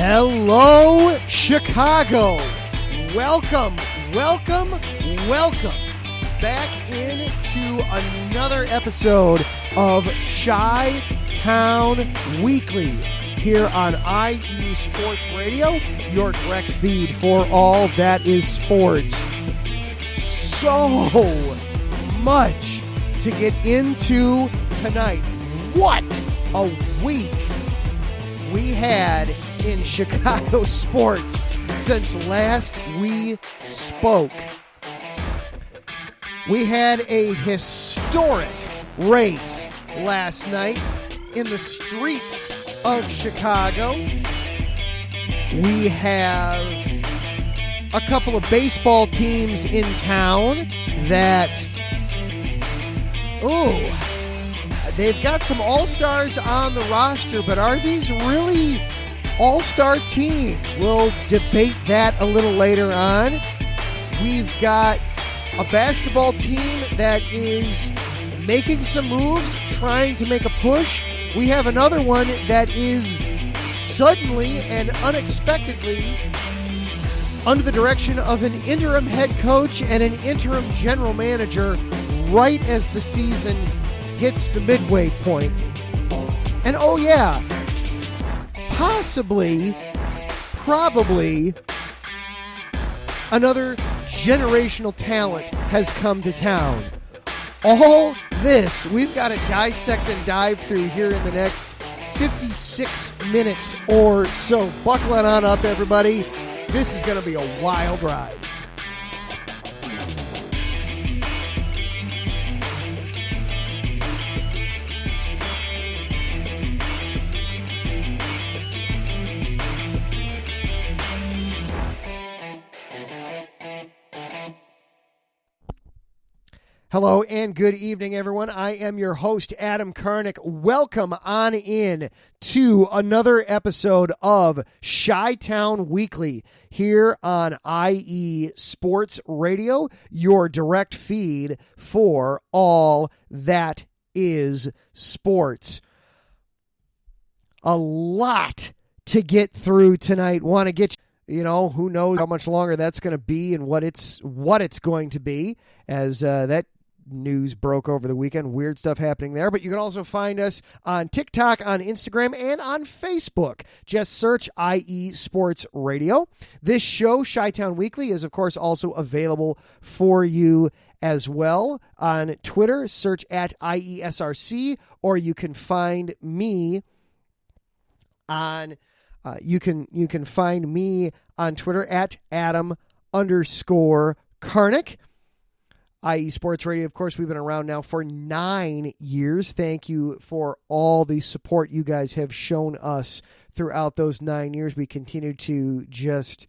Hello, Chicago. Welcome back into another episode of Chi-Town Weekly here on IE Sports Radio, your direct feed for all that is sports. So much to get into tonight. What a week we had in Chicago sports since last we spoke. We had a historic race last night in the streets of Chicago. We have a couple of baseball teams in town that, they've got some all-stars on the roster, but are these really all-star teams? We'll debate that a little later on. We've got a basketball team that is making some moves, trying to make a push. We have another one that is suddenly and unexpectedly under the direction of an interim head coach and an interim general manager right as the season hits the midway point. And probably another generational talent has come to town. All this we've got to dissect and dive through here in the next 56 minutes or so. Buckle it on up, everybody. This is going to be a wild ride. Hello and good evening, everyone. I am your host, Adam Karnick. Welcome on in to another episode of Chi-Town Weekly here on IE Sports Radio, your direct feed for all that is sports. A lot to get through tonight. Want to get who knows how much longer that's going to be and what it's going to be, as that news broke over the weekend. Weird stuff happening there. But you can also find us on TikTok, on Instagram, and on Facebook. Just search IE Sports Radio. This show, Chi-Town Weekly, is of course also available for you as well on Twitter. Search at IESRC, or you can find me on you can find me on Twitter at Adam_Karnick. IE Sports Radio, of course, we've been around now for 9 years. Thank you for all the support you guys have shown us throughout those 9 years. We continue to just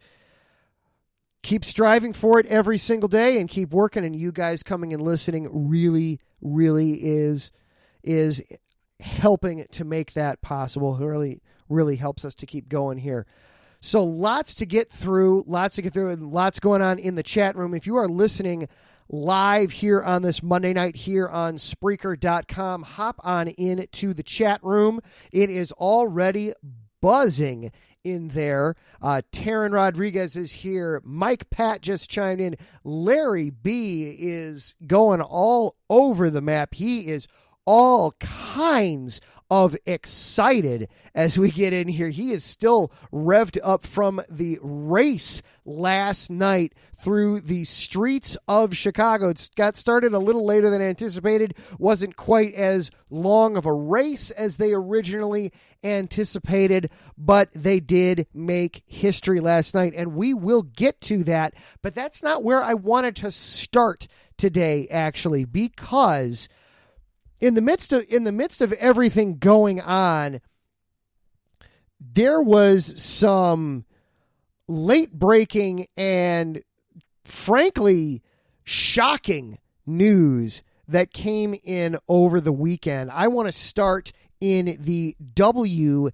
keep striving for it every single day and keep working, and you guys coming and listening really, really is helping to make that possible. It really helps us to keep going here. So lots to get through, and lots going on in the chat room. If you are listening live here on this Monday night here on Spreaker.com, hop on into the chat room. It is already buzzing in there. Taryn Rodriguez is here. Mike Pat just chimed in. Larry B is going all over the map. He is all kinds of excited as we get in here. He is still revved up from the race last night through the streets of Chicago. It got started a little later than anticipated. Wasn't quite as long of a race as they originally anticipated, but they did make history last night, and we will get to that. But that's not where I wanted to start today, actually, because in the midst of everything going on, there was some late breaking and frankly shocking news that came in over the weekend. I want to start in the WNBA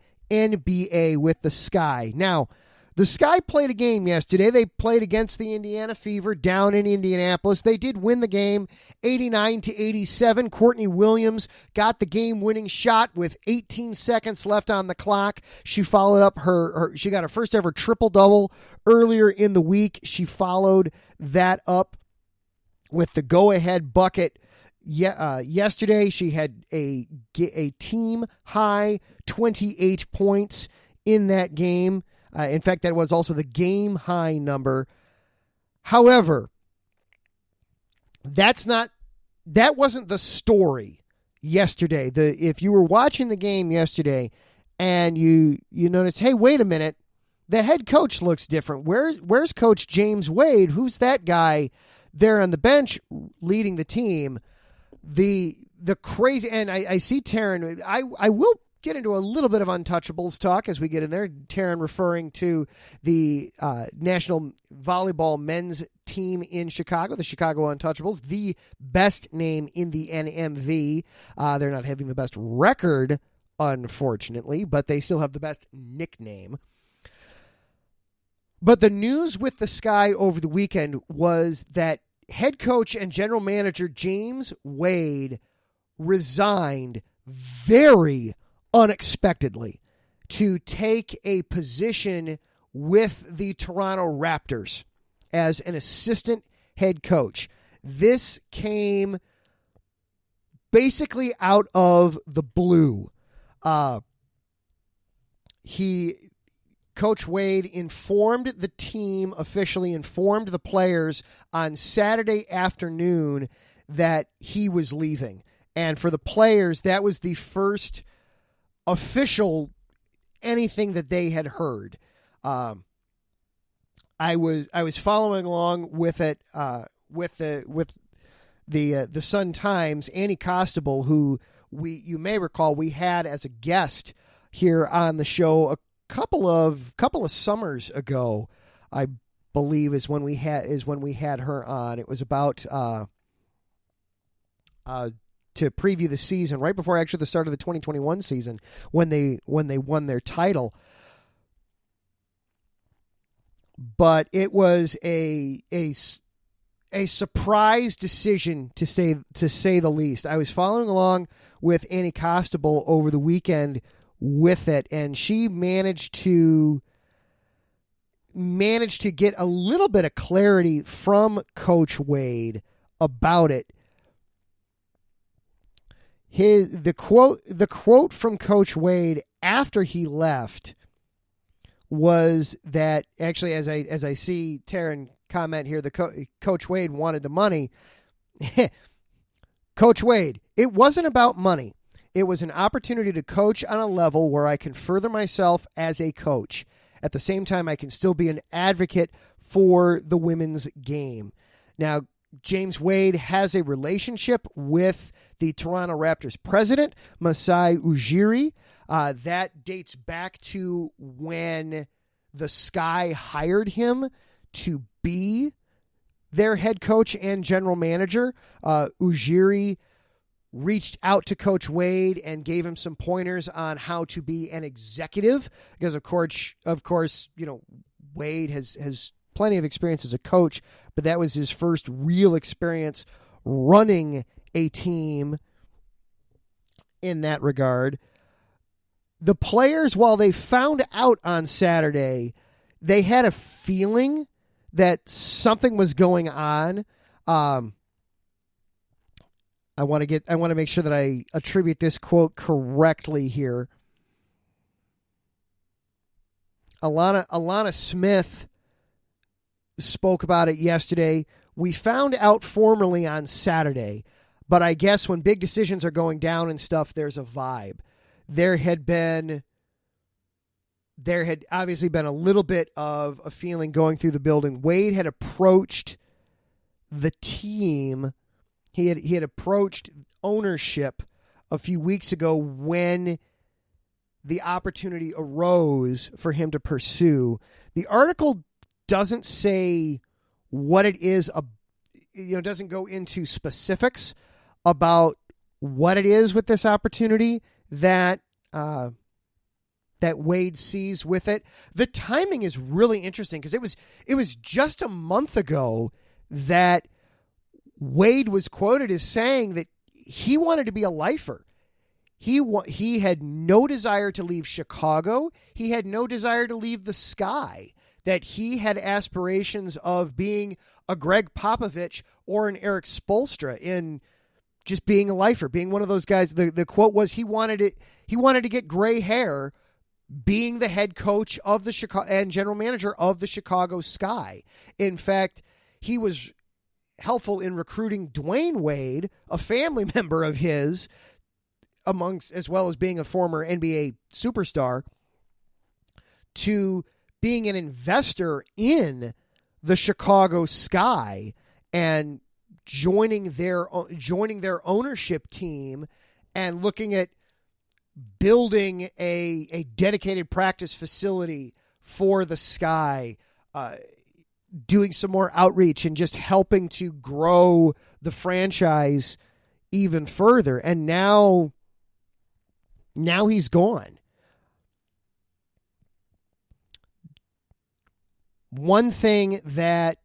with the Sky. Now, The Sky played a game yesterday. They played against the Indiana Fever down in Indianapolis. They did win the game 89-87. Courtney Williams got the game-winning shot with 18 seconds left on the clock. She followed up she got her first ever triple-double earlier in the week. She followed that up with the go-ahead bucket yesterday. She had a team-high 28 points in that game. In fact, that was also the game high number. However, that wasn't the story yesterday. If you were watching the game yesterday and you noticed, hey, wait a minute, the head coach looks different. Where's Coach James Wade? Who's that guy there on the bench leading the team? The crazy, and I see Taryn. I will get into a little bit of Untouchables talk as we get in there. Taryn referring to the National Volleyball men's team in Chicago, the Chicago Untouchables, the best name in the NMV. They're not having the best record, unfortunately, but they still have the best nickname. But the news with the Sky over the weekend was that head coach and general manager James Wade resigned very unexpectedly to take a position with the Toronto Raptors as an assistant head coach. This came basically out of the blue. Coach Wade informed the team, officially informed the players on Saturday afternoon that he was leaving. And for the players, that was the first official anything that they had heard. I was following along with it with the Sun Times. Annie Costabile, who you may recall we had as a guest here on the show a couple of summers ago, I believe is when we had her on. It was about to preview the season right before actually the start of the 2021 season when they won their title. But it was a surprise decision to say the least. I was following along with Annie Costabile over the weekend with it, and she managed to get a little bit of clarity from Coach Wade about it. The quote from Coach Wade after he left was that, actually, as I see Taryn comment here, Coach Wade wanted the money. Coach Wade, it wasn't about money. It was an opportunity to coach on a level where I can further myself as a coach. At the same time, I can still be an advocate for the women's game. Now, James Wade has a relationship with the Toronto Raptors president, Masai Ujiri. That dates back to when the Sky hired him to be their head coach and general manager. Ujiri reached out to Coach Wade and gave him some pointers on how to be an executive, because of course, Wade has plenty of experience as a coach, but that was his first real experience running a team in that regard. The players, while they found out on Saturday, they had a feeling that something was going on. I want to make sure that I attribute this quote correctly here. Alana Smith spoke about it yesterday. We found out formally on Saturday, but I guess when big decisions are going down and stuff, there's a vibe. There had obviously been a little bit of a feeling going through the building. Wade had approached the team. He had approached ownership a few weeks ago when the opportunity arose for him to pursue. The article doesn't say what it is, doesn't go into specifics about what it is with this opportunity that that Wade sees with it. The timing is really interesting because it was just a month ago that Wade was quoted as saying that he wanted to be a lifer. He had no desire to leave Chicago. He had no desire to leave the Sky. That he had aspirations of being a Greg Popovich or an Eric Spoelstra in just being a lifer, being one of those guys. The quote was he wanted to get gray hair being the head coach of the Chicago and general manager of the Chicago Sky. In fact, he was helpful in recruiting Dwayne Wade, a family member of his, as well as being a former NBA superstar, to being an investor in the Chicago Sky and joining their ownership team and looking at building a dedicated practice facility for the Sky, doing some more outreach and just helping to grow the franchise even further. And now he's gone. One thing that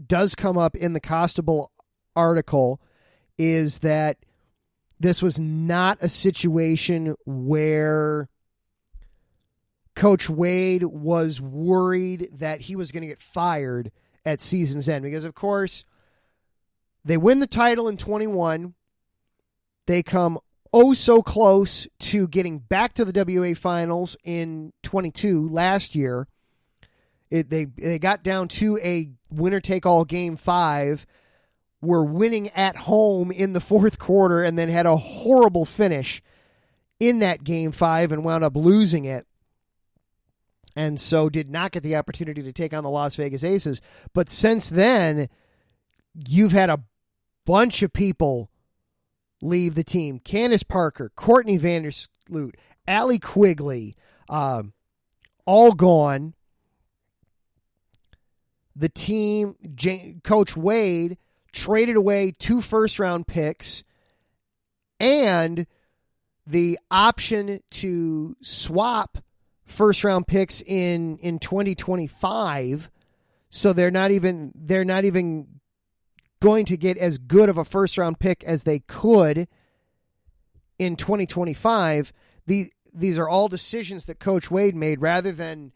does come up in the Costable article is that this was not a situation where Coach Wade was worried that he was going to get fired at season's end, because of course they win the title in 21. They come so close to getting back to the WA finals in 22 last year. They got down to a winner-take-all Game 5, were winning at home in the fourth quarter, and then had a horrible finish in that Game 5 and wound up losing it. And so did not get the opportunity to take on the Las Vegas Aces. But since then, you've had a bunch of people leave the team. Candace Parker, Courtney Vandersloot, Allie Quigley, all gone. The team, Coach Wade, traded away 2 first-round picks and the option to swap first-round picks in 2025. So they're not even going to get as good of a first-round pick as they could in 2025. These are all decisions that Coach Wade made rather than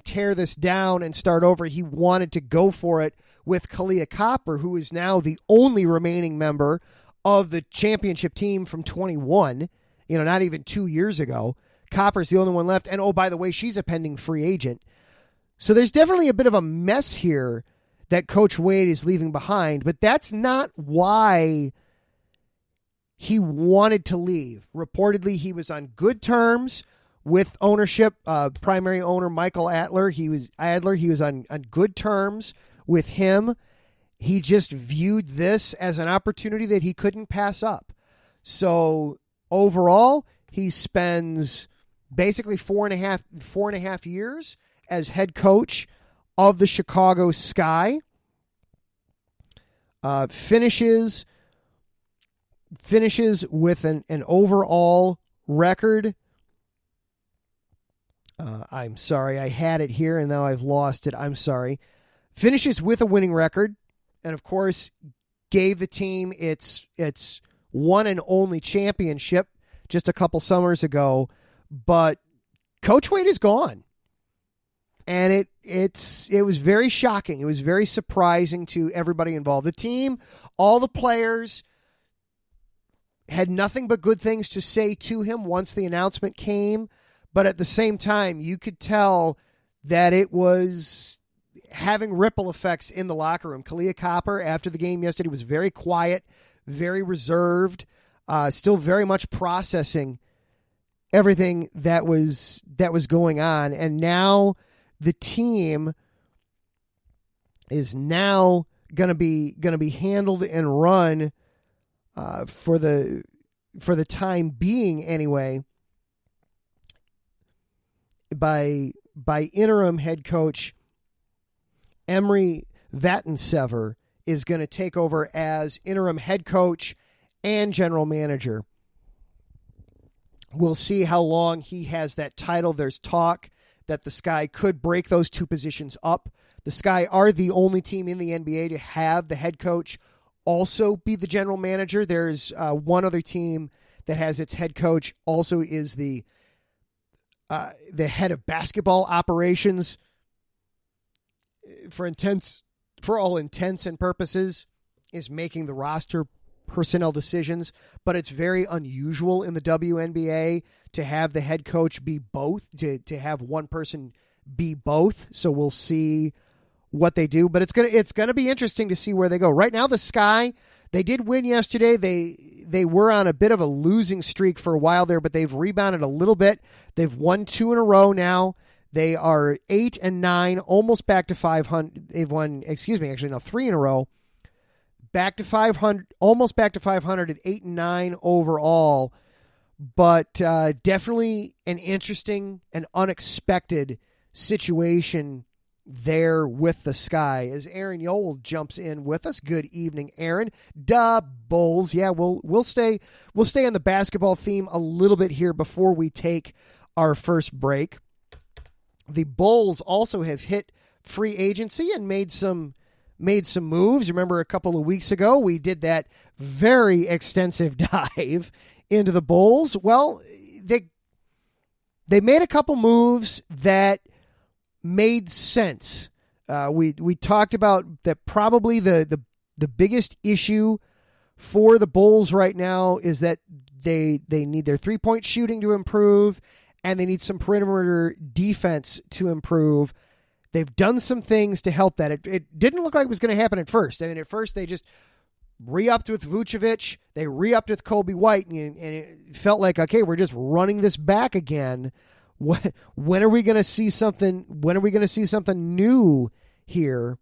tear this down and start over. He wanted to go for it with Kalia Copper, who is now the only remaining member of the championship team from 21, not even 2 years ago. Copper's the only one left. And oh, by the way, she's a pending free agent. So there's definitely a bit of a mess here that Coach Wade is leaving behind, but that's not why he wanted to leave. Reportedly, he was on good terms with ownership, primary owner Michael Adler. He was on good terms with him. He just viewed this as an opportunity that he couldn't pass up. So overall, he spends basically four and a half years as head coach of the Chicago Sky. Finishes with an overall record. I'm sorry, I had it here and now I've lost it. I'm sorry. Finishes with a winning record, and of course gave the team its one and only championship just a couple summers ago. But Coach Wade is gone. And it was very shocking. It was very surprising to everybody involved. The team, all the players had nothing but good things to say to him once the announcement came. But at the same time, you could tell that it was having ripple effects in the locker room. Kalia Copper, after the game yesterday, was very quiet, very reserved, still very much processing everything that was going on. And now the team is now going to be handled and run for the time being anyway by interim head coach Emery Vattensever is going to take over as interim head coach and general manager We'll see how long he has that title. There's talk that the Sky could break those two positions up. The Sky are the only team in the NBA to have the head coach also be the general manager. There's one other team that has its head coach also is the head of basketball operations for all intents and purposes, is making the roster personnel decisions, but it's very unusual in the WNBA to have the head coach be both, to have one person be both. So we'll see what they do, but it's gonna be interesting to see where they go. Right now, the Sky, they did win yesterday. They were on a bit of a losing streak for a while there, but they've rebounded a little bit. They've won 2 in a row now. They are 8-9, almost back to 500. They've won, 3 in a row. Back to 500, almost back to 500 at 8-9 overall, but definitely an interesting and unexpected situation there with the Sky. As Aaron Yoel jumps in with us. Good evening, Aaron. Bulls. Yeah, we'll stay on the basketball theme a little bit here before we take our first break. The Bulls also have hit free agency and made some moves. Remember a couple of weeks ago, we did that very extensive dive into the Bulls. Well, they made a couple moves that made sense. We talked about that probably the biggest issue for the Bulls right now is that they need their 3-point shooting to improve, and they need some perimeter defense to improve. They've done some things to help that. It didn't look like it was going to happen at first. I mean, at first they just re-upped with Vucevic. They re-upped with Kobe White, and it felt like, okay, we're just running this back again. When are we going to see something? When are we going to see something new here?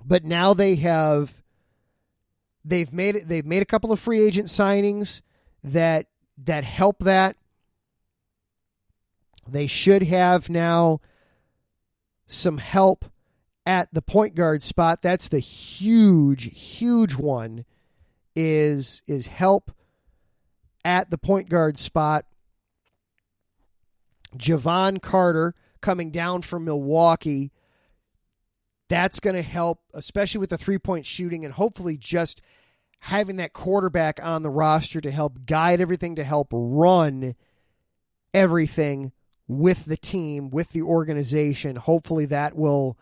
But now they've made a couple of free agent signings that help that. They should have now some help at the point guard spot. That's the huge one is help at the point guard spot. Javon Carter coming down from Milwaukee. That's going to help, especially with the 3-point shooting, and hopefully just having that quarterback on the roster to help guide everything, to help run everything with the team, with the organization. Hopefully that will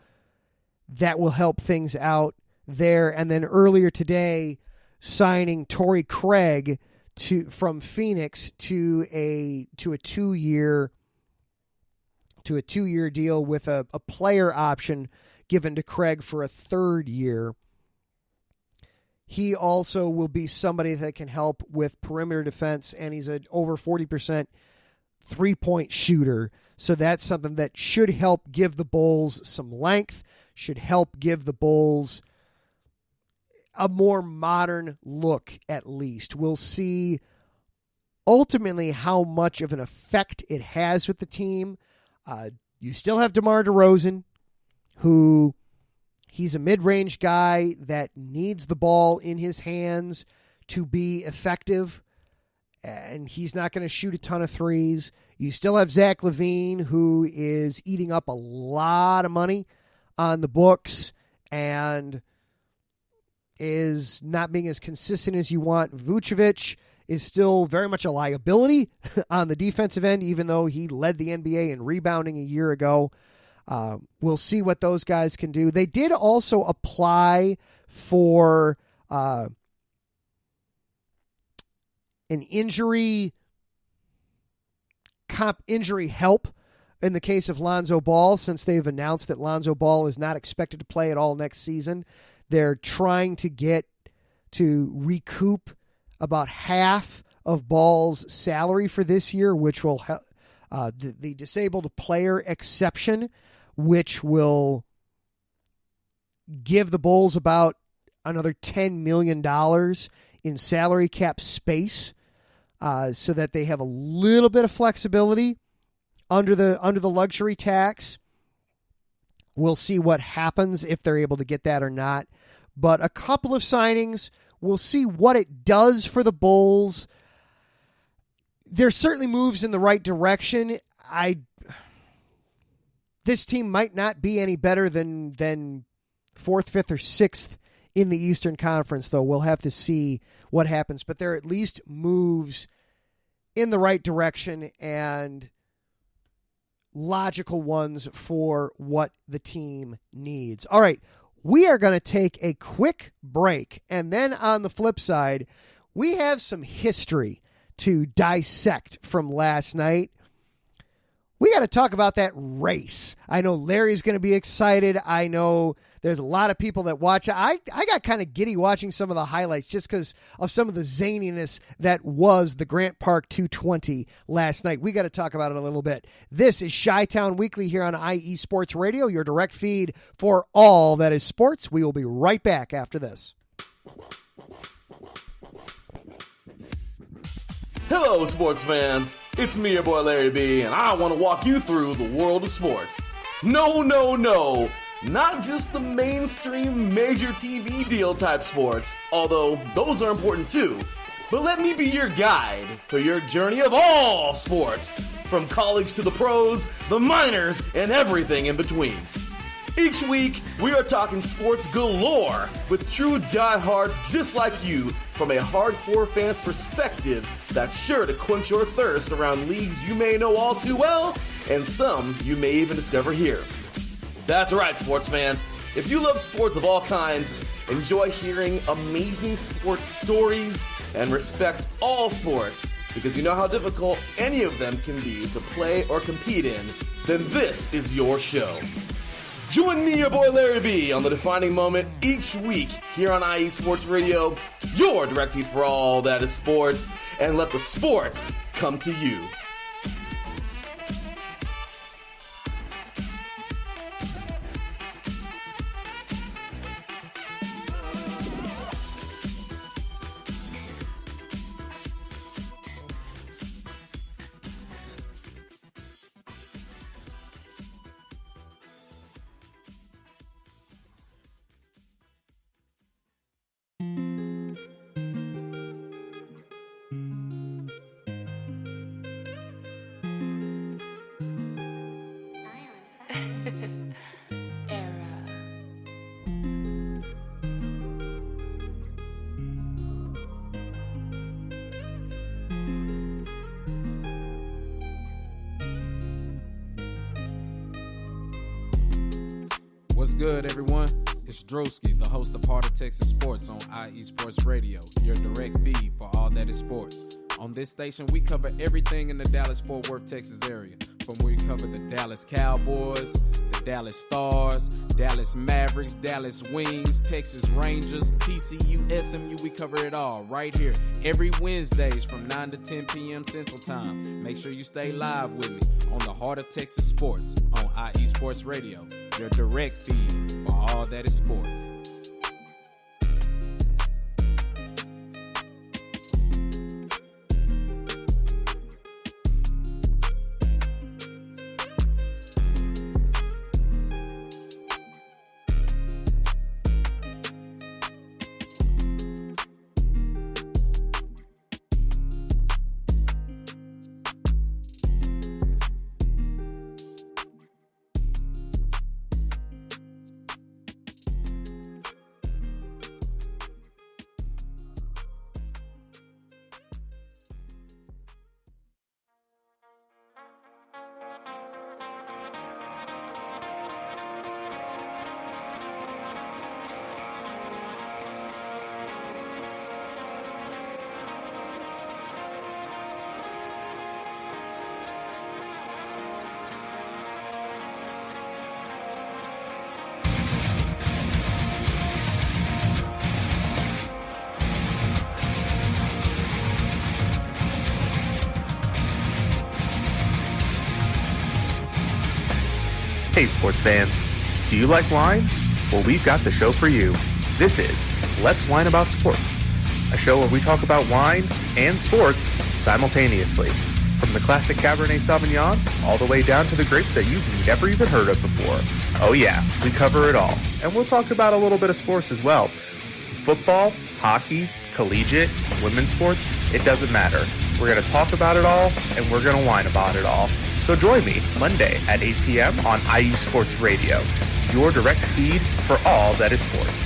help things out there. And then earlier today, signing Torrey Craig from Phoenix to a 2-year deal with a player option given to Craig for a 3rd year. He also will be somebody that can help with perimeter defense, and he's an over 40% 3-point shooter. So that's something that should help give the Bulls some length, should help give the Bulls a more modern look at least. We'll see ultimately how much of an effect it has with the team. You still have DeMar DeRozan, who he's a mid-range guy that needs the ball in his hands to be effective, and he's not going to shoot a ton of threes. You still have Zach LaVine, who is eating up a lot of money on the books and is not being as consistent as you want. Vucevic is still very much a liability on the defensive end, even though he led the NBA in rebounding a year ago. We'll see what those guys can do. They did also apply for an injury help in the case of Lonzo Ball, since they've announced that Lonzo Ball is not expected to play at all next season. They're trying to recoup about half of Ball's salary for this year, which will help the disabled player exception, which will give the Bulls about another $10 million in salary cap space, so that they have a little bit of flexibility under the luxury tax. We'll see what happens if they're able to get that or not. But a couple of signings, we'll see what it does for the Bulls. there's certainly moves in the right direction. This team might not be any better than 4th, 5th, or 6th in the Eastern Conference, though. We'll have to see what happens. But there are at least moves in the right direction and logical ones for what the team needs. All right, we are going to take a quick break. And then on the flip side, we have some history to dissect from last night. We got to talk about that race. I know Larry's going to be excited. I know there's a lot of people that watch. I got kind of giddy watching some of the highlights just because of some of the zaniness that was the Grant Park 220 last night. We got to talk about it a little bit. This is Chi-Town Weekly here on IE Sports Radio, your direct feed for all that is sports. We will be right back after this. Hello, sports fans. It's me, your boy Larry B, and I want to walk you through the world of sports. No, not just the mainstream major TV deal type sports, although those are important too. But let me be your guide through your journey of all sports, from college to the pros, the minors, and everything in between. Each week, we are talking sports galore with true diehards just like you from a hardcore fan's perspective that's sure to quench your thirst around leagues you may know all too well and some you may even discover here. That's right, sports fans. If you love sports of all kinds, enjoy hearing amazing sports stories, and respect all sports because you know how difficult any of them can be to play or compete in, then this is your show. Join me, your boy Larry B, on the defining moment each week here on IE Sports Radio, your direct feed for all that is sports, and let the sports come to you. What's good, everyone? It's Drewski, the host of Heart of Texas Sports on IE Sports Radio, your direct feed for all that is sports. On this station, we cover everything in the Dallas-Fort Worth, Texas area. From we cover the Dallas Cowboys, the Dallas Stars, Dallas Mavericks, Dallas Wings, Texas Rangers, TCU, SMU, we cover it all right here every Wednesdays from 9 to 10 p.m. Central Time. Make sure you stay live with me on the Heart of Texas Sports on IE Sports Radio, your direct feed for all that is sports. Hey sports fans, do you like wine? Well, we've got the show for you. This is Let's Wine About Sports, a show where we talk about wine and sports simultaneously. From the classic Cabernet Sauvignon all the way down to the grapes that you've never even heard of before. Oh yeah, we cover it all. And we'll talk about a little bit of sports as well. Football, hockey, collegiate, women's sports, it doesn't matter. We're going to talk about it all, and we're going to whine about it all. So join me Monday at 8 p.m. on IE Sports Radio, your direct feed for all that is sports.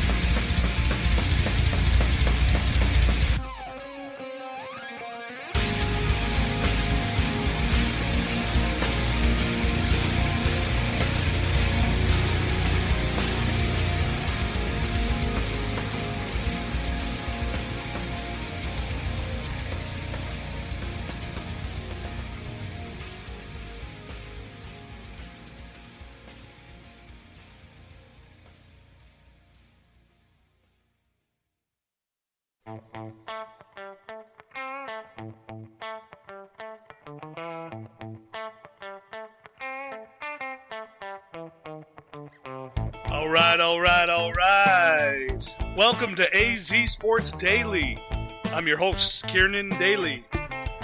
All right. Welcome to AZ Sports Daily. I'm your host, Kiernan Daly,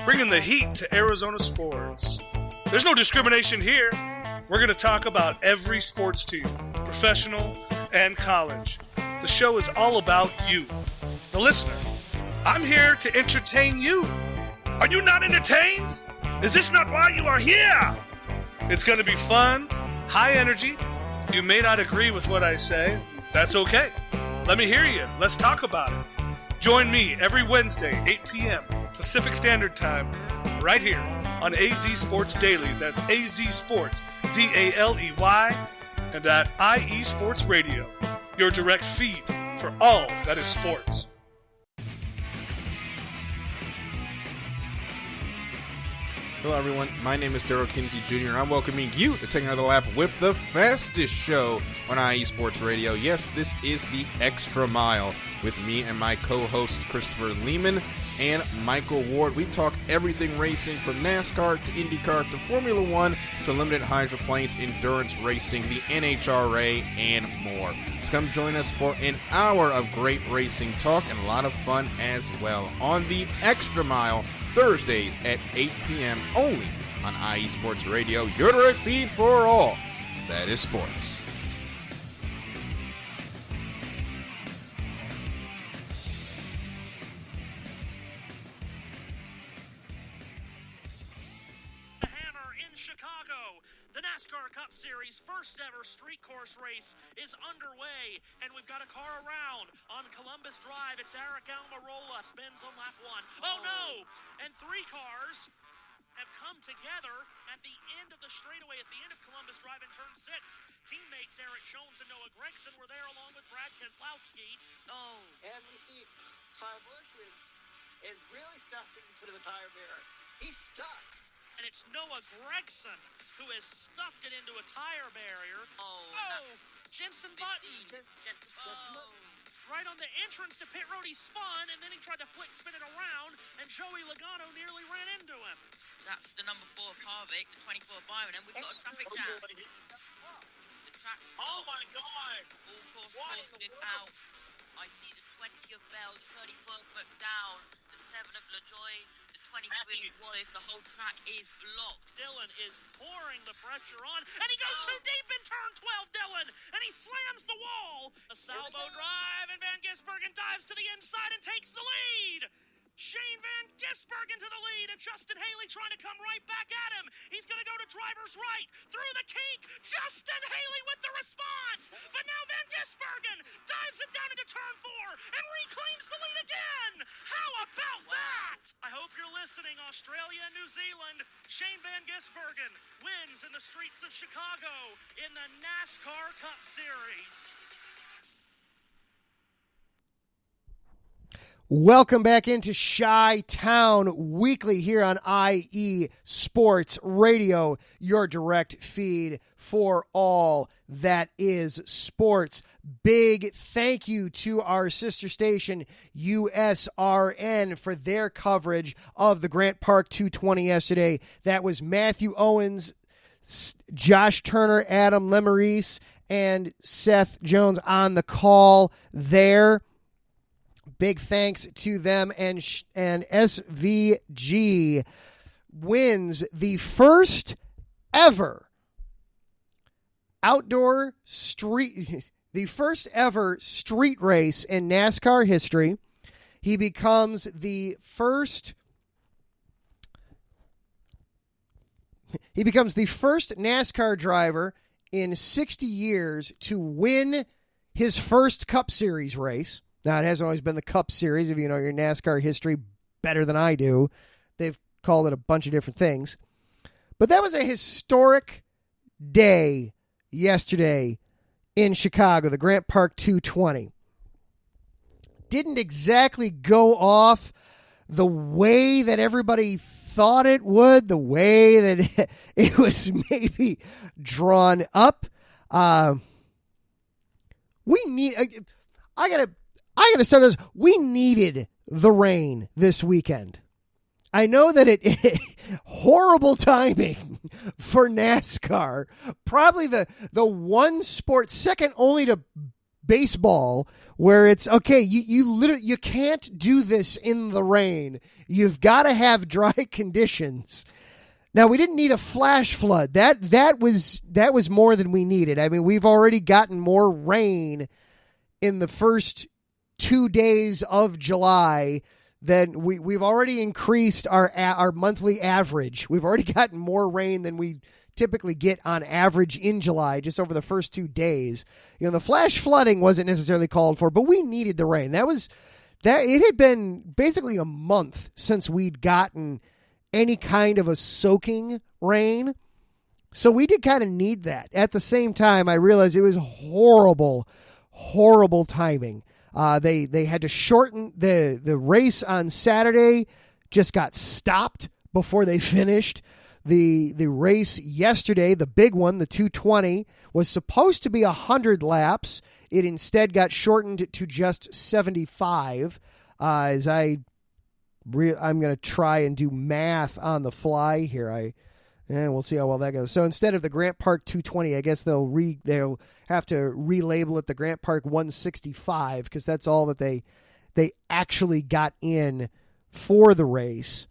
bringing the heat to Arizona sports. There's no discrimination here. We're going to talk about every sports team, professional and college. The show is all about you, the listener. I'm here to entertain you. Are you not entertained? Is this not why you are here? It's going to be fun, high energy. You may not agree with what I say. That's okay. Let me hear you. Let's talk about it. Join me every Wednesday, 8 p.m. Pacific Standard Time, right here on AZ Sports Daily. That's AZ Sports, D-A-L-E-Y, and at IE Sports Radio, your direct feed for all that is sports. Hello, everyone. My name is Daryl Kinsey Jr., and I'm welcoming you to take another lap with the fastest show on IE Sports Radio. Yes, this is the Extra Mile with me and my co-hosts Christopher Lehman and Michael Ward. We talk everything racing from NASCAR to IndyCar to Formula One to limited hydroplanes, endurance racing, the NHRA, and more. So come join us for an hour of great racing talk and a lot of fun as well on the Extra Mile, Thursdays at 8 p.m. only on IE Sports Radio, your direct feed for all that is sports. The NASCAR Cup Series first ever street course race is underway, and we've got a car around on Columbus Drive. It's Eric Almirola, spins on lap one. Oh no! And three cars have come together at the end of the straightaway, at the end of Columbus Drive in turn 6. Teammates Eric Jones and Noah Gregson were there along with Brad Keselowski. Oh. And we see Kyle Busch is really stuck into the tire barrier. He's stuck. And it's Noah Gregson who has stuffed it into a tire barrier. Oh, Jensen Button. Right on the entrance to pit road, he spun, and then he tried to spin it around, and Joey Logano nearly ran into him. That's the number 4 Harvick, the 24 Byron, and we've got a traffic jam. The track. Oh my God! All course posted out. I see the 20 of Bell, the 34 of McDowell, the 7 of LaJoy, the 23 of Wallace. The whole track is blocked. Dillon is pouring the pressure on, and he goes too deep in turn 12, Dillon, and he slams the wall. A salvo drive, and Van Gisbergen dives to the inside and takes the lead. Shane Van Gisbergen to the lead, and Justin Haley trying to come right back at him. He's going to go to driver's right, through the kink. Justin Haley with the response, but now Van Gisbergen dives it down into turn 4 and reclaims the lead again. How about that? I hope you're listening, Australia and New Zealand. Shane Van Gisbergen wins in the streets of Chicago in the NASCAR Cup Series. Welcome back into Chi-Town Weekly here on IE Sports Radio, your direct feed for all that is sports. Big thank you to our sister station, USRN, for their coverage of the Grant Park 220 yesterday. That was Matthew Owens, Josh Turner, Adam Lemerise, and Seth Jones on the call there. Big thanks to them, and SVG wins the first ever street race in NASCAR history. He becomes the first He becomes the first NASCAR driver in 60 years to win his first Cup Series race. Now, it hasn't always been the Cup Series. If you know your NASCAR history better than I do, they've called it a bunch of different things. But that was a historic day yesterday in Chicago, the Grant Park 220. Didn't exactly go off the way that everybody thought it would, the way that it was maybe drawn up. I gotta start this. We needed the rain this weekend. I know that it horrible timing for NASCAR. Probably the one sport second only to baseball where it's okay. You can't do this in the rain. You've got to have dry conditions. Now, we didn't need a flash flood. That was more than we needed. I mean, we've already gotten more rain in the first 2 days of July than we've already increased our monthly average. We've already gotten more rain than we typically get on average in July, just over the first 2 days. You know, the flash flooding wasn't necessarily called for, but we needed the rain. It had been basically a month since we'd gotten any kind of a soaking rain. So we did kind of need that. At the same time, I realized it was horrible timing. They had to shorten the race on Saturday, just got stopped before they finished. The race yesterday, the big one, the 220, was supposed to be 100 laps. It instead got shortened to just 75. I'm going to try and do math on the fly here. And we'll see how well that goes. So instead of the Grant Park 220, I guess they'll have to relabel it the Grant Park 165 because that's all that they actually got in for the race.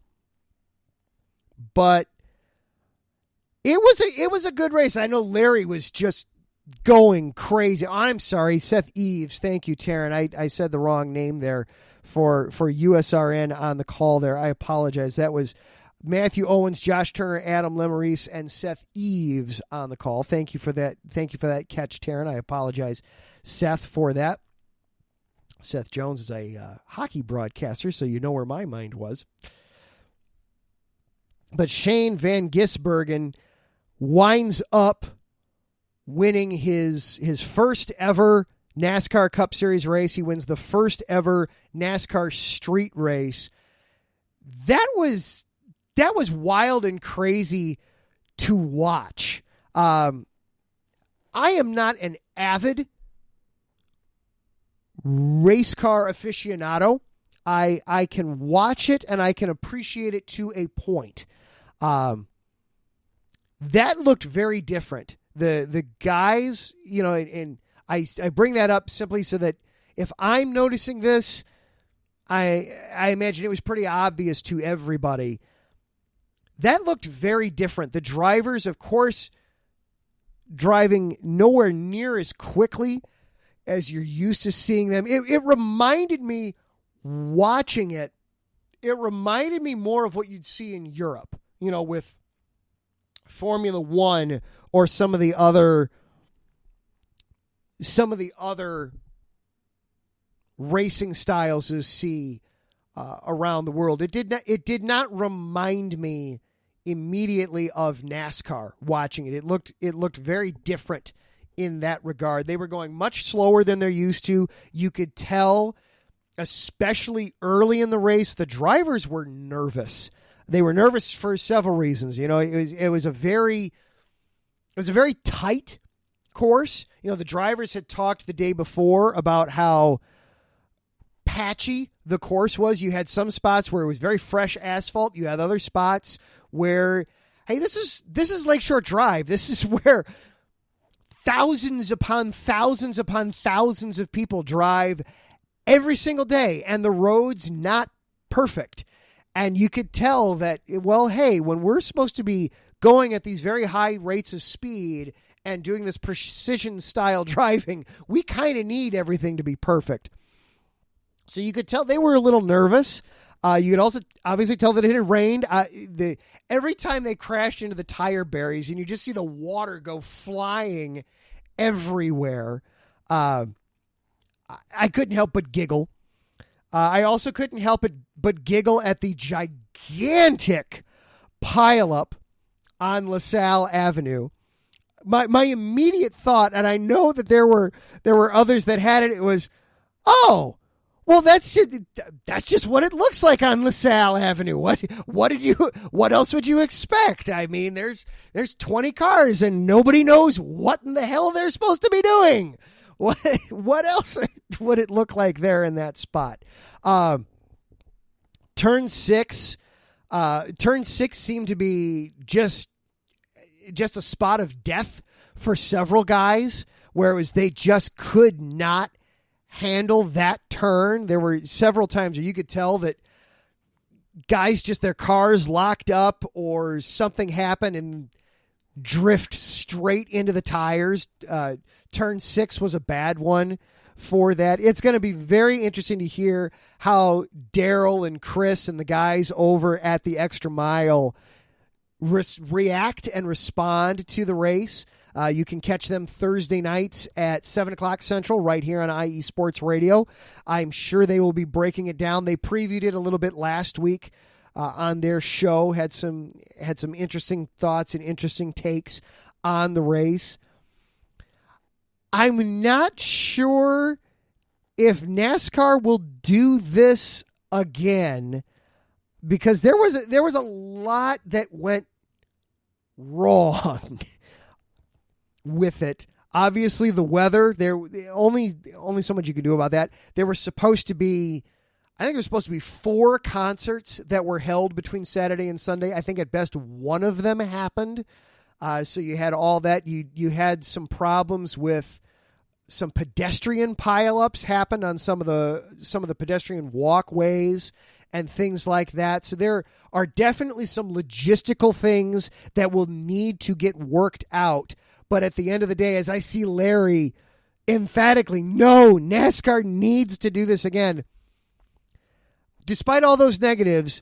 But it was a good race. I know Larry was just going crazy. I'm sorry, Seth Eves. Thank you, Taryn. I said the wrong name there for USRN on the call there. I apologize. That was Matthew Owens, Josh Turner, Adam Lemarese, and Seth Eves on the call. Thank you for that. Thank you for that catch, Taryn. I apologize, Seth, for that. Seth Jones is a hockey broadcaster, so you know where my mind was. But Shane Van Gisbergen winds up winning his first ever NASCAR Cup Series race. He wins the first ever NASCAR street race. That was wild and crazy to watch. I am not an avid race car aficionado. I can watch it and I can appreciate it to a point. That looked very different. The guys, you know, and I bring that up simply so that if I'm noticing this, I imagine it was pretty obvious to everybody. That looked very different. The drivers, of course, driving nowhere near as quickly as you're used to seeing them. It reminded me, watching it, it reminded me more of what you'd see in Europe, you know, with Formula One or some of the other racing styles you see around the world. It did not remind me immediately of NASCAR watching it. It looked very different in that regard. They were going much slower than they're used to. You could tell, especially early in the race, the drivers were nervous. They were nervous for several reasons. You know, it was a very tight course. You know, the drivers had talked the day before about how patchy the course was. You had some spots where it was very fresh asphalt. You had other spots where, hey, this is Lakeshore Drive. This is where thousands upon thousands upon thousands of people drive every single day, and the road's not perfect. And you could tell that, well, hey, when we're supposed to be going at these very high rates of speed and doing this precision style driving, we kind of need everything to be perfect. So you could tell they were a little nervous. You could also obviously tell that it had rained. Every time they crashed into the tire barriers, and you just see the water go flying everywhere, I couldn't help but giggle. I also couldn't help but giggle at the gigantic pileup on LaSalle Avenue. My immediate thought, and I know that there were others that had it. It was, oh, well, that's just what it looks like on LaSalle Avenue. What else would you expect? I mean, there's 20 cars and nobody knows what in the hell they're supposed to be doing. What else would it look like there in that spot? Turn 6 seemed to be just a spot of death for several guys, where it was they just could not handle that turn. There were several times where you could tell that guys just their cars locked up or something happened and drift straight into the tires. Turn 6 was a bad one for that. It's going to be very interesting to hear how Daryl and Chris and the guys over at the Extra Mile react and respond to the race. You can catch them Thursday nights at 7 o'clock Central right here on IE Sports Radio. I'm sure they will be breaking it down. They previewed it a little bit last week on their show, had some interesting thoughts and interesting takes on the race. I'm not sure if NASCAR will do this again, because there was a lot that went wrong with it. Obviously, the weather, there only so much you can do about that. There were supposed to be, I think there was supposed to be 4 concerts that were held between Saturday and Sunday. I think at best one of them happened. So you had all that. You had some problems with some pedestrian pileups happened on some of the pedestrian walkways and things like that. So there are definitely some logistical things that will need to get worked out. But at the end of the day, as I see Larry emphatically, no, NASCAR needs to do this again. Despite all those negatives,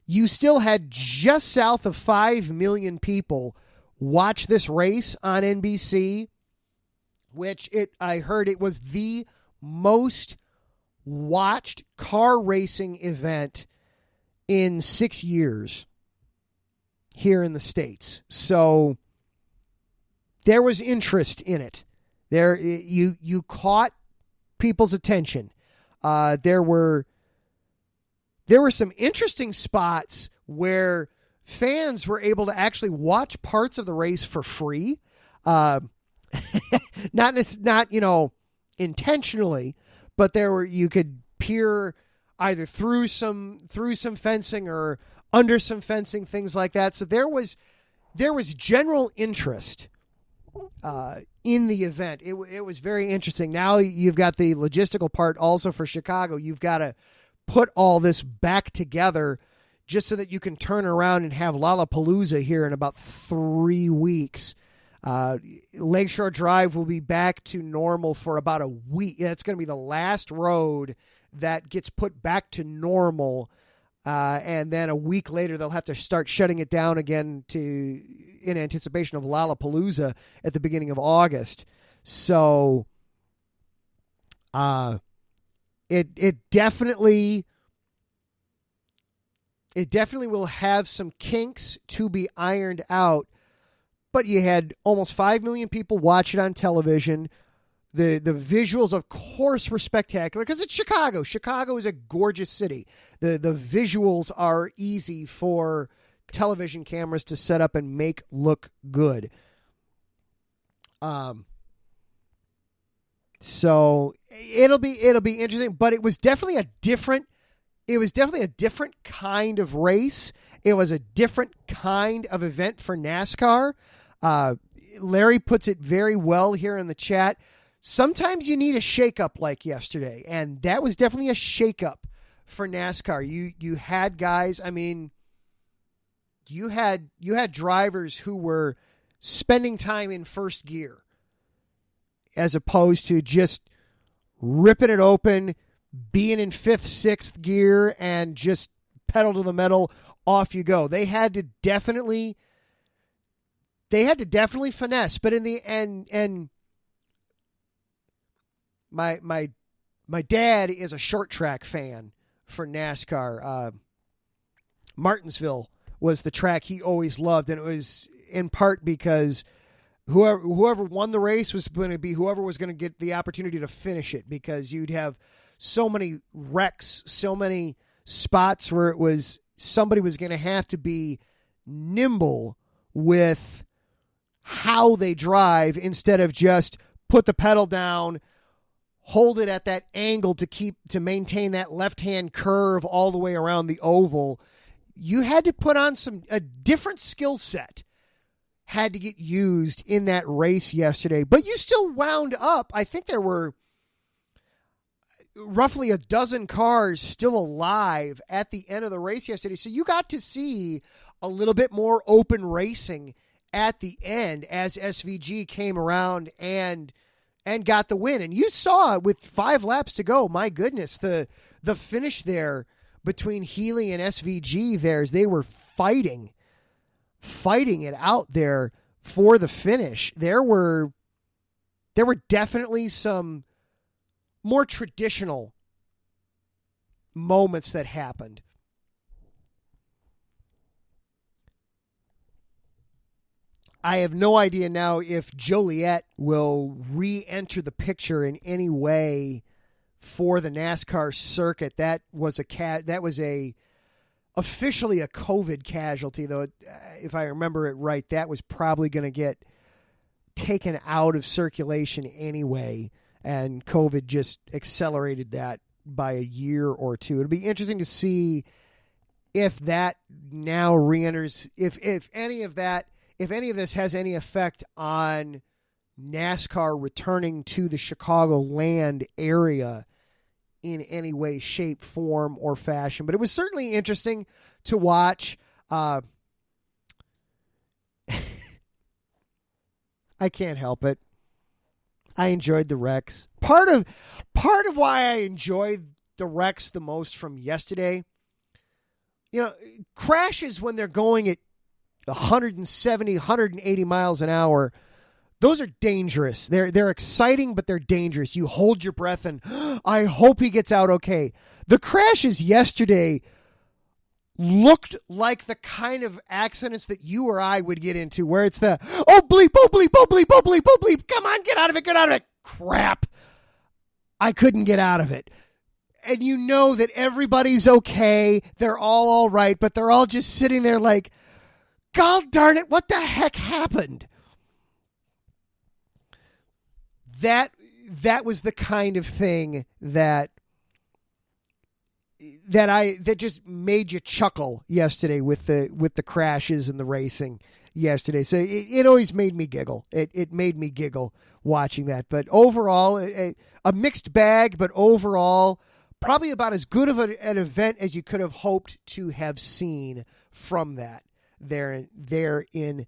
you still had just south of 5 million people watch this race on NBC, which I heard it was the most watched car racing event in 6 years here in the States. So there was interest in it. There, you caught people's attention. There were some interesting spots where fans were able to actually watch parts of the race for free. Not intentionally, but you could peer either through some fencing or under some fencing, things like that. So there was general interest in the event. It was very interesting. Now you've got the logistical part also for Chicago. You've got to put all this back together just so that you can turn around and have Lollapalooza here in about 3 weeks. Lakeshore Drive will be back to normal for about a week. It's going to be the last road that gets put back to normal. And then a week later, they'll have to start shutting it down again in anticipation of Lollapalooza at the beginning of August. So, it definitely will have some kinks to be ironed out. But you had almost 5 million people watch it on television. The visuals, of course, were spectacular because it's Chicago. Chicago is a gorgeous city. The visuals are easy for television cameras to set up and make look good. So it'll be interesting, but it was definitely a different kind of race. It was a different kind of event for NASCAR. Larry puts it very well here in the chat. Sometimes you need a shakeup like yesterday, and that was definitely a shakeup for NASCAR. You had guys, I mean, you had drivers who were spending time in first gear as opposed to just ripping it open, being in 5th, 6th gear and just pedal to the metal, off you go. They had to definitely finesse, but in the end, and my dad is a short track fan for NASCAR. Martinsville was the track he always loved, and it was in part because whoever won the race was going to be whoever was going to get the opportunity to finish it, because you'd have so many wrecks, so many spots where it was somebody was going to have to be nimble with how they drive instead of just put the pedal down, hold it at that angle to maintain that left-hand curve all the way around the oval. You had to put on a different skill set had to get used in that race yesterday, but you still wound up. I think there were roughly a dozen cars still alive at the end of the race yesterday. So you got to see a little bit more open racing at the end as SVG came around and got the win. And you saw with 5 laps to go, my goodness, the finish there between Healy and SVG there, as they were fighting it out there for the finish. There were definitely some more traditional moments that happened. I have no idea now if Joliet will re-enter the picture in any way for the NASCAR circuit. That was officially a COVID casualty, though. If I remember it right, that was probably going to get taken out of circulation anyway, and COVID just accelerated that by a year or two. It'll be interesting to see if that now re-enters, if any of this has any effect on NASCAR returning to the Chicagoland area in any way, shape, form, or fashion. But it was certainly interesting to watch. I can't help it. I enjoyed the wrecks. Part of why I enjoyed the wrecks the most from yesterday, crashes when they're going at 170, 180 miles an hour, those are dangerous. They're exciting, but they're dangerous. You hold your breath and I hope he gets out okay. The crashes yesterday looked like the kind of accidents that you or I would get into, where it's the, oh bleep, oh bleep, oh bleep, oh bleep, oh bleep, come on, get out of it. Crap. I couldn't get out of it. And you know that everybody's okay. They're all right, but they're all just sitting there like, God darn it, what the heck happened? That was the kind of thing that just made you chuckle yesterday with the crashes and the racing yesterday. So it always made me giggle. It made me giggle watching that. But overall, a mixed bag, but overall, probably about as good of an event as you could have hoped to have seen from that there in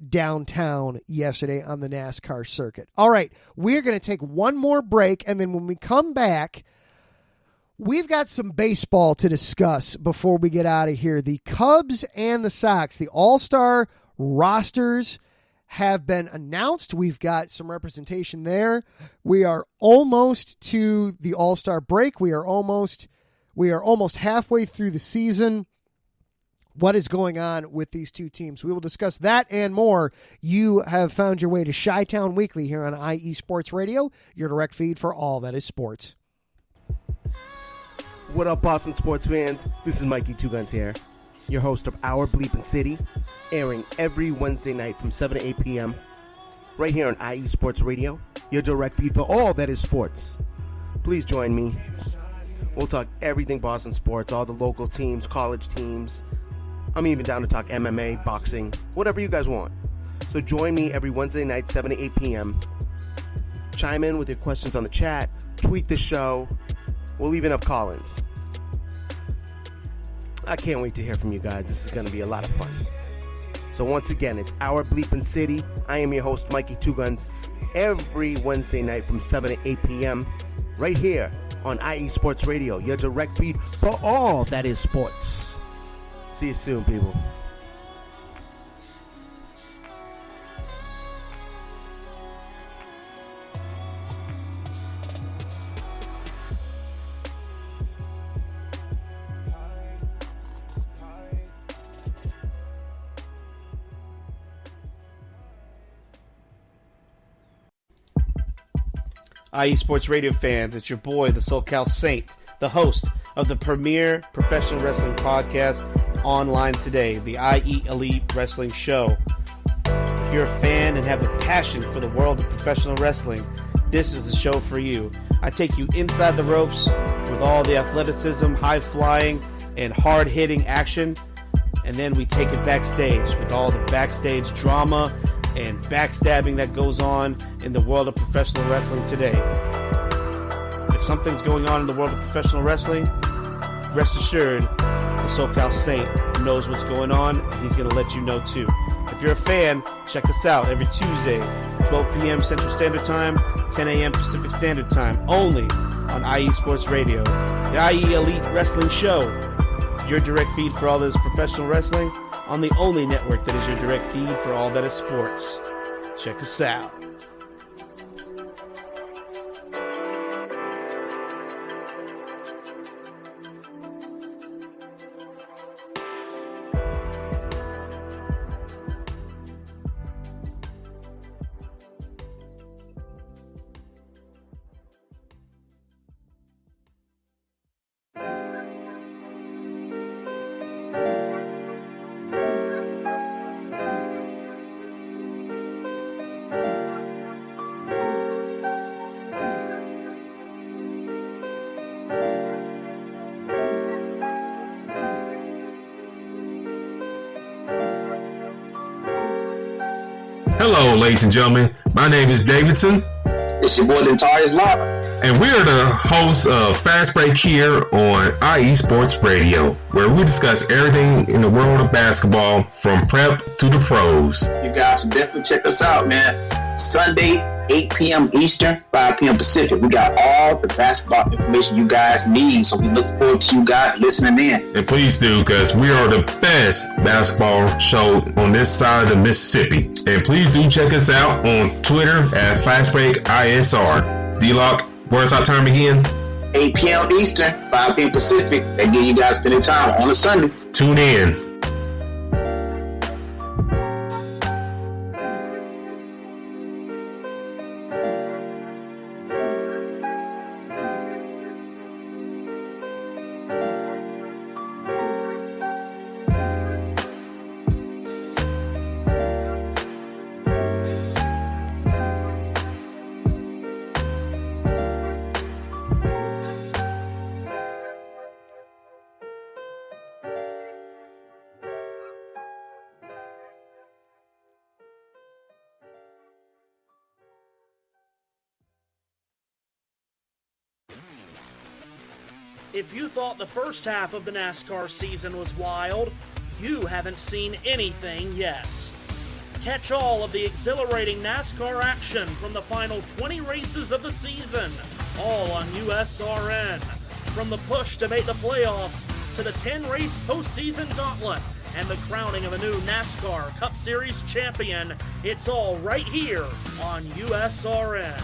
downtown yesterday on the NASCAR circuit. All right, we're going to take one more break, and then when we come back, we've got some baseball to discuss before we get out of here. The Cubs and the Sox, the All-Star rosters have been announced. We've got some representation there. We are almost to the All-Star break. We are almost halfway through the season. What is going on with these two teams? We will discuss that and more. You have found your way to Chi-Town Weekly here on IE Sports Radio, your direct feed for all that is sports. What up, Boston sports fans? This is Mikey Two Guns here, your host of Our Bleepin' City, airing every Wednesday night from 7 to 8 p.m. right here on IE Sports Radio, your direct feed for all that is sports. Please join me. We'll talk everything Boston sports, all the local teams, college teams. I'm even down to talk MMA, boxing, whatever you guys want. So join me every Wednesday night, 7 to 8 p.m. Chime in with your questions on the chat, tweet the show. We'll even have call-ins. I can't wait to hear from you guys. This is going to be a lot of fun. So once again, it's Our Bleepin' City. I am your host, Mikey Two Guns, every Wednesday night from 7 to 8 p.m. right here on IE Sports Radio, your direct feed for all that is sports. See you soon, people. IE Sports Radio fans, it's your boy, the SoCal Saint, the host of the premier professional wrestling podcast online today, the IE Elite Wrestling Show. If you're a fan and have a passion for the world of professional wrestling, this is the show for you. I take you inside the ropes with all the athleticism, high-flying, and hard-hitting action, and then we take it backstage with all the backstage drama and backstabbing that goes on in the world of professional wrestling today. If something's going on in the world of professional wrestling, rest assured, the SoCal Saint knows what's going on, and he's going to let you know too. If you're a fan, check us out every Tuesday, 12 p.m. Central Standard Time, 10 a.m. Pacific Standard Time, only on IE Sports Radio. The IE Elite Wrestling Show, your direct feed for all that is professional wrestling, on the only network that is your direct feed for all that is sports. Check us out. Hello, ladies and gentlemen. My name is Davidson. It's your boy, Lentarius Lava. And we are the hosts of Fast Break here on IE Sports Radio, where we discuss everything in the world of basketball from prep to the pros. You guys should definitely check us out, man. Sunday, 8 p.m. Eastern, 5 p.m. Pacific. We got all the basketball information you guys need, so we look forward to you guys listening in. And please do, because we are the best basketball show on this side of the Mississippi. And please do check us out on Twitter at FastBreakISR. D-Lock, where's our time again? 8 p.m. Eastern, 5 p.m. Pacific. That give you guys plenty of time on a Sunday. Tune in. If you thought the first half of the NASCAR season was wild, you haven't seen anything yet. Catch all of the exhilarating NASCAR action from the final 20 races of the season, all on USRN. From the push to make the playoffs to the 10-race postseason gauntlet and the crowning of a new NASCAR Cup Series champion, it's all right here on USRN.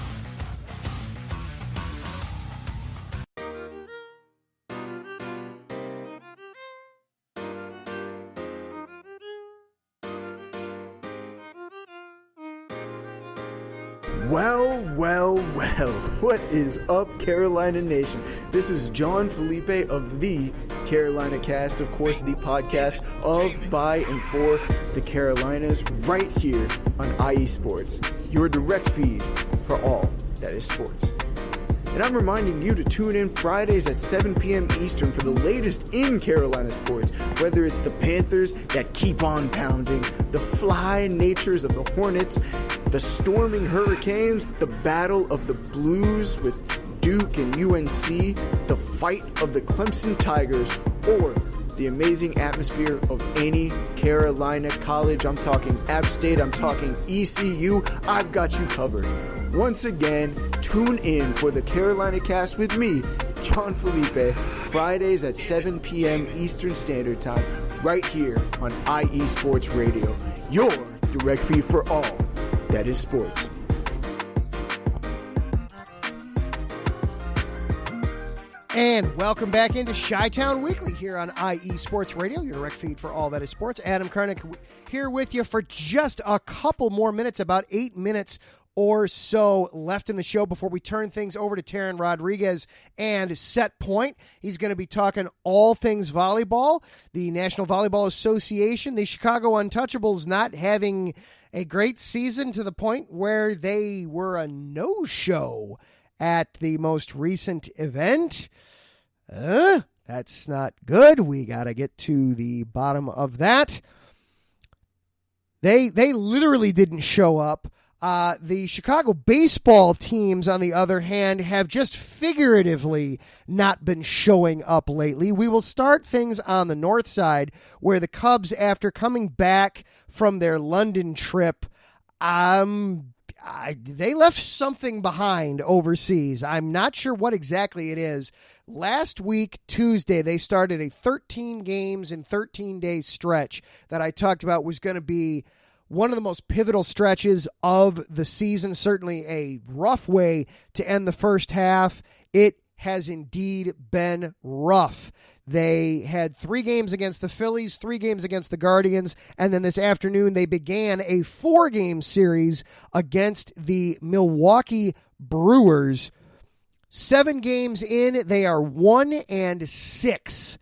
Well, what is up, Carolina Nation? This is John Felipe of the Carolina Cast, of course, the podcast of, by, and for the Carolinas, right here on IE Sports, your direct feed for all that is sports. And I'm reminding you to tune in Fridays at 7 p.m. Eastern for the latest in Carolina sports, whether it's the Panthers that keep on pounding, the fly natures of the Hornets, the storming Hurricanes, the battle of the Blues with Duke and UNC, the fight of the Clemson Tigers, or the amazing atmosphere of any Carolina college. I'm talking App State, I'm talking ECU. I've got you covered. Once again, tune in for the Carolina Cast with me, John Felipe, Fridays at 7 p.m. Eastern Standard Time, right here on IE Sports Radio, your direct feed for all that is sports. And welcome back into Chi-Town Weekly here on IE Sports Radio, your direct feed for all that is sports. Adam Karnick here with you for just a couple more minutes, about 8 minutes or so left in the show before we turn things over to Taryn Rodriguez and Set Point. He's going to be talking all things volleyball, the National Volleyball Association, the Chicago Untouchables not having a great season to the point where they were a no-show at the most recent event. That's not good. We got to get to the bottom of that. They literally didn't show up. The Chicago baseball teams, on the other hand, have just figuratively not been showing up lately. We will start things on the north side, where the Cubs, after coming back from their London trip, they left something behind overseas. I'm not sure what exactly it is. Last week, Tuesday, they started a 13 games in 13 days stretch that I talked about was going to be one of the most pivotal stretches of the season, certainly a rough way to end the first half. It has indeed been rough. They had 3 games against the Phillies, 3 games against the Guardians, and then this afternoon they began a 4-game series against the Milwaukee Brewers. 7 games in, they are 1-6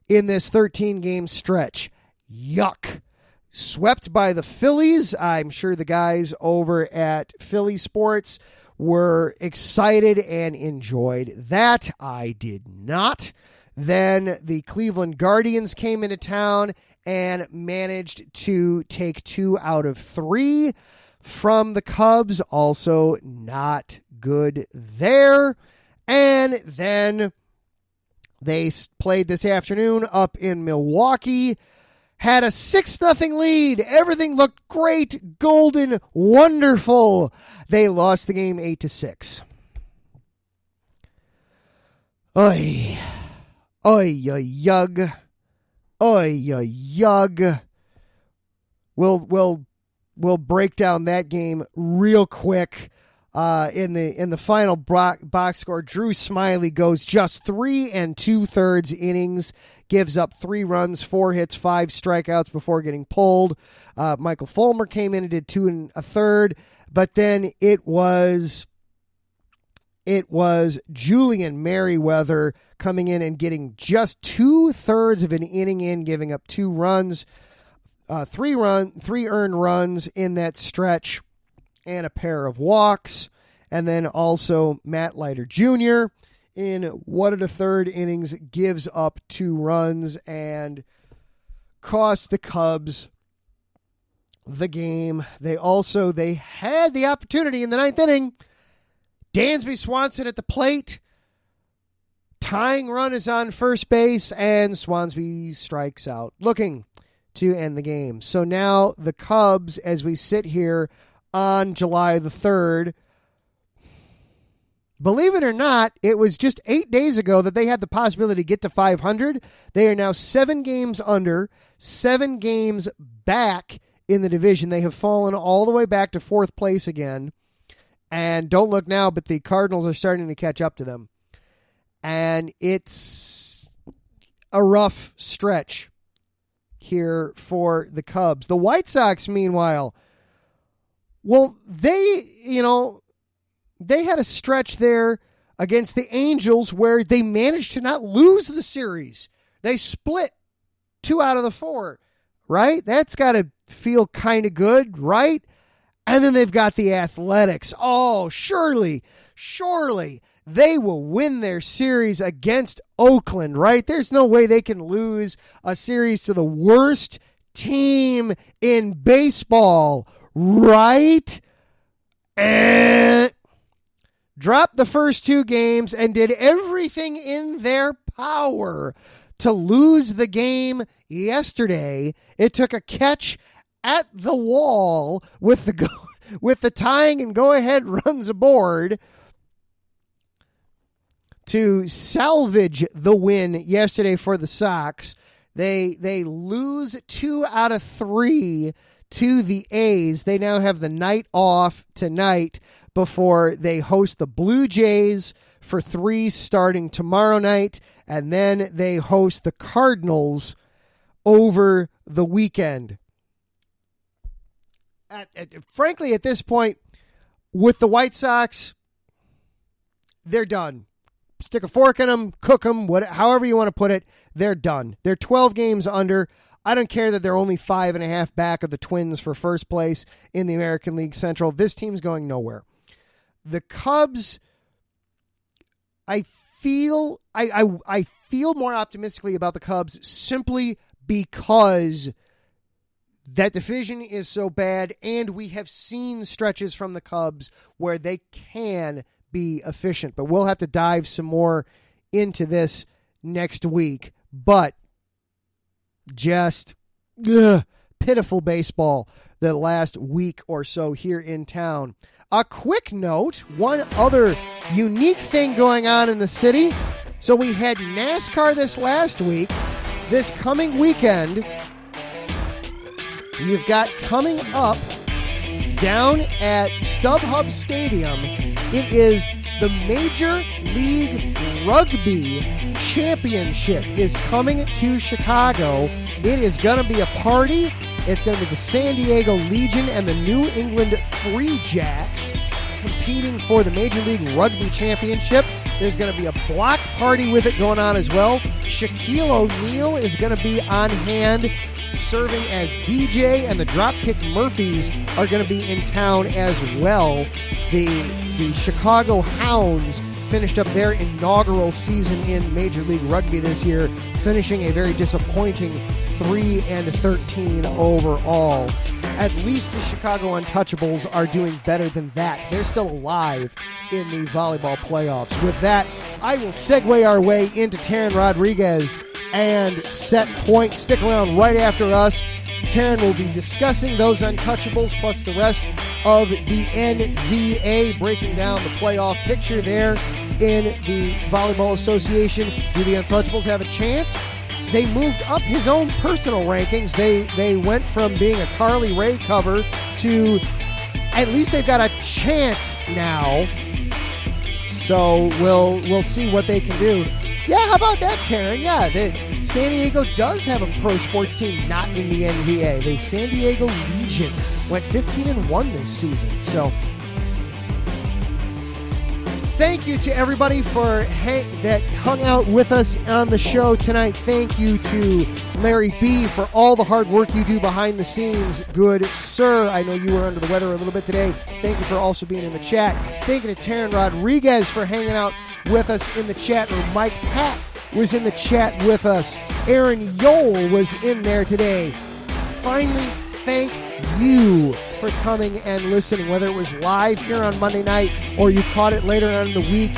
in this 13-game stretch. Yuck. Swept by the Phillies. I'm sure the guys over at Philly Sports were excited and enjoyed that. I did not. Then the Cleveland Guardians came into town and managed to take 2 out of 3 from the Cubs. Also not good there. And then they played this afternoon up in Milwaukee. Had a 6-0 lead. Everything looked great, golden, wonderful. They lost the game 8-6. Oy. Oy, oy, yug. Oy, oy, yug. We'll break down that game real quick. In the final box score, Drew Smiley goes just 3 2/3 innings, gives up 3 runs, 4 hits, 5 strikeouts before getting pulled. Michael Fulmer came in and did 2 1/3, but then it was Julian Merriweather coming in and getting just 2/3 of an inning in, giving up 2 runs, 3 earned runs in that stretch, and a pair of walks. And then also Matt Leiter Jr. in 1 1/3 innings gives up 2 runs and cost the Cubs the game. They had the opportunity in the 9th inning. Dansby Swanson at the plate. Tying run is on first base, and Swansby strikes out, looking to end the game. So now the Cubs, as we sit here on July the 3rd, believe it or not, it was just 8 days ago that they had the possibility to get to 500. They are now 7 games under, 7 games back in the division. They have fallen all the way back to 4th place again. And don't look now, but the Cardinals are starting to catch up to them. And it's a rough stretch here for the Cubs. The White Sox, meanwhile, well, they had a stretch there against the Angels where they managed to not lose the series. They split 2 out of the 4, right? That's got to feel kind of good, right? And then they've got the Athletics. Oh, surely they will win their series against Oakland, right? There's no way they can lose a series to the worst team in baseball, right? Dropped the first 2 games and did everything in their power to lose the game yesterday. It took a catch at the wall with the tying and go-ahead runs aboard to salvage the win yesterday for the Sox. They lose 2 out of 3 to the A's. They now have the night off tonight before they host the Blue Jays for 3 starting tomorrow night, and then they host the Cardinals over the weekend. Frankly, at this point, with the White Sox, they're done. Stick a fork in them, cook them, however you want to put it, they're done. They're 12 games under. I don't care that they're only 5.5 back of the Twins for first place in the American League Central. This team's going nowhere. The Cubs, I feel more optimistically about the Cubs simply because that division is so bad, and we have seen stretches from the Cubs where they can be efficient. But we'll have to dive some more into this next week. But just pitiful baseball the last week or so here in town. A quick note, one other unique thing going on in the city. So we had NASCAR this last week. This coming weekend, you've got coming up down at StubHub Stadium, it is the Major League Rugby Championship is coming to Chicago. It is going to be a party. It's going to be the San Diego Legion and the New England Free Jacks competing for the Major League Rugby Championship. There's going to be a block party with it going on as well. Shaquille O'Neal is going to be on hand serving as DJ, and the Dropkick Murphys are going to be in town as well. The Chicago Hounds finished up their inaugural season in Major League Rugby this year, finishing a very disappointing 3-13 overall. At least the Chicago Untouchables are doing better than that. They're still alive in the volleyball playoffs. With that, I will segue our way into Taryn Rodriguez and Set Point. Stick around right after us. Taryn will be discussing those Untouchables plus the rest of the NVA, breaking down the playoff picture there in the Volleyball Association. Do the Untouchables have a chance? They moved up his own personal rankings. They went from being a Carly Rae cover to at least they've got a chance now. So we'll see what they can do. Yeah, how about that, Taryn? Yeah, San Diego does have a pro sports team not in the NBA. The San Diego Legion went 15-1 this season. So thank you to everybody that hung out with us on the show tonight. Thank you to Larry B for all the hard work you do behind the scenes. Good sir. I know you were under the weather a little bit today. Thank you for also being in the chat. Thank you to Taryn Rodriguez for hanging out with us in the chat room. Mike Pat was in the chat with us. Aaron Yole was in there today. Finally, thank you for coming and listening, whether it was live here on Monday night or you caught it later on in the week.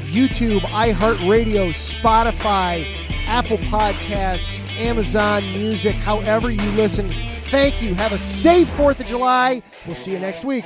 YouTube, iHeartRadio, Spotify, Apple Podcasts, Amazon Music, however you listen. Thank you. Have a safe 4th of July. We'll see you next week.